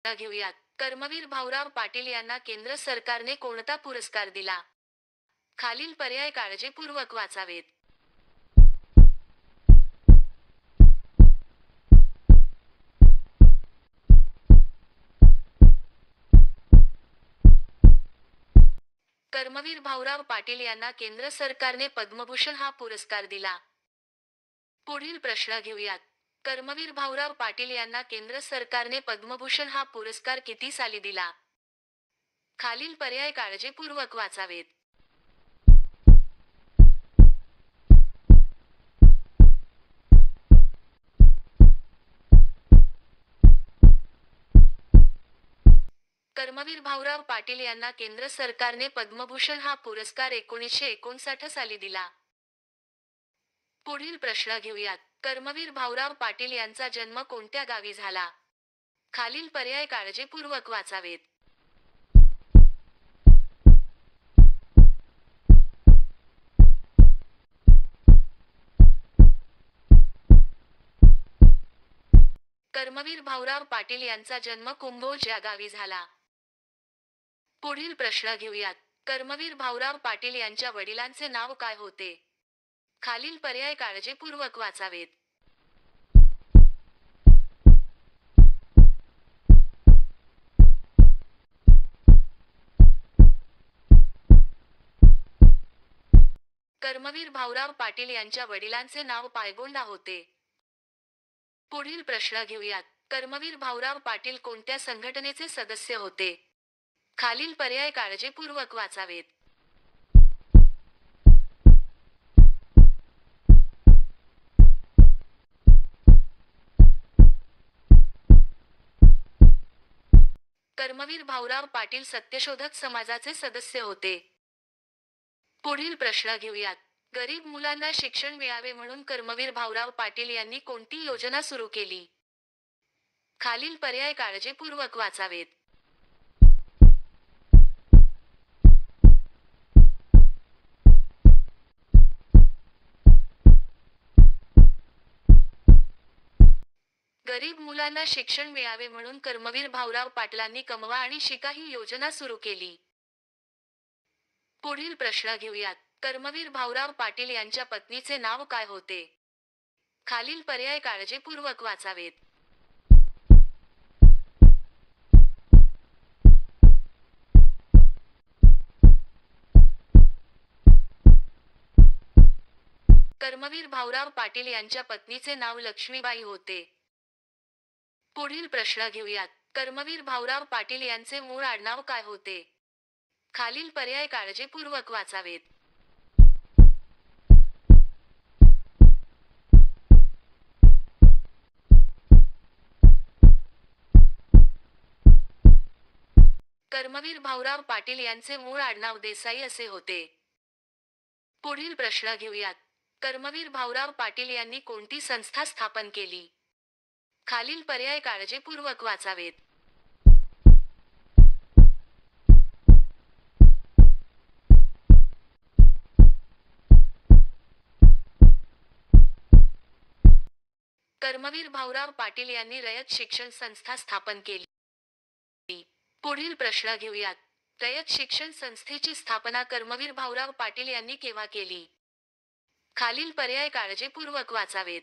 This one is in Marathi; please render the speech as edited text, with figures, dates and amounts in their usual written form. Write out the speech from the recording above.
घेऊयात. कर्मवीर भाऊराव पाटील यांना केंद्र सरकारने कोणता पुरस्कार दिला? खालील पर्याय काळजीपूर्वक वाचावेत. कर्मवीर भाऊराव पाटील यांना केंद्र सरकारने पद्मभूषण हा पुरस्कार दिला. पुढील प्रश्न घेऊयात. कर्मवीर भाऊराव पाटील यांना केंद्र सरकारने पद्मभूषण हा पुरस्कार किती साली दिला? खालील पर्याय काळजीपूर्वक वाचावेत. कर्मवीर भाऊराव पाटील यांना केंद्र सरकारने पद्मभूषण हा पुरस्कार 1959 साली दिला. पुढील प्रश्न घेऊयात. कर्मवीर भाऊराव पाटील यांचा जन्म कोणत्या गावी झाला? खालील पर्याय काळजीपूर्वक वाचावेत. कर्मवीर भाऊराव पाटील यांचा जन्म कुंभोज या गावी झाला. पुढील प्रश्न घेऊयात. कर्मवीर भाऊराव पाटील यांच्या वडिलांचे नाव काय होते? खालील पर्याय काळजीपूर्वक वाचावेत. कर्मवीर भाऊराव पाटील यांच्या वडिलांचे नाव पायगोंडा होते. पुढील प्रश्न घेऊयात. कर्मवीर भाऊराव पाटील कोणत्या संघटनेचे सदस्य होते? खालील पर्याय काळजीपूर्वक वाचावेत. कर्मवीर भाऊराव पाटील सत्यशोधक समाजाचे सदस्य होते. पुढील प्रश्न घेऊयात. गरीब मुलांना शिक्षण मिळावे म्हणून कर्मवीर भाऊराव पाटील यांनी कोणती योजना सुरू केली? खालील पर्याय काळजीपूर्वक वाचावेत. गरीब मुलांना शिक्षण मिळावे म्हणून कर्मवीर भाऊराव पाटलांनी कमवा आणि शिका ही योजना सुरू केली. पुढील प्रश्न घेऊयात. कर्मवीर भाऊराव पाटील यांच्या पत्नीचे नाव काय होते? खालील पर्याय काळजीपूर्वक वाचावेत. कर्मवीर भाऊराव पाटील यांच्या पत्नीचे नाव लक्ष्मीबाई होते. पुढील प्रश्न घेऊयात. कर्मवीर भाऊराव पाटील यांचे मूळ आडनाव काय होते? खालील पर्याय काळजीपूर्वक वाचावेत. कर्मवीर भाऊराव पाटील यांचे मूळ आडनाव देसाई असे होते. पुढील प्रश्न घेऊयात. कर्मवीर भाऊराव पाटील यांनी कोणती संस्था स्थापन केली? खालील पर्याय काळजीपूर्वक वाचावेत. कर्मवीर भाऊराव पाटील यांनी रयत शिक्षण संस्था स्थापन केली. पुढील प्रश्न घेऊयात. रयत शिक्षण संस्थेची स्थापना कर्मवीर भाऊराव पाटील यांनी केव्हा केली? खालील पर्याय काळजीपूर्वक वाचावेत.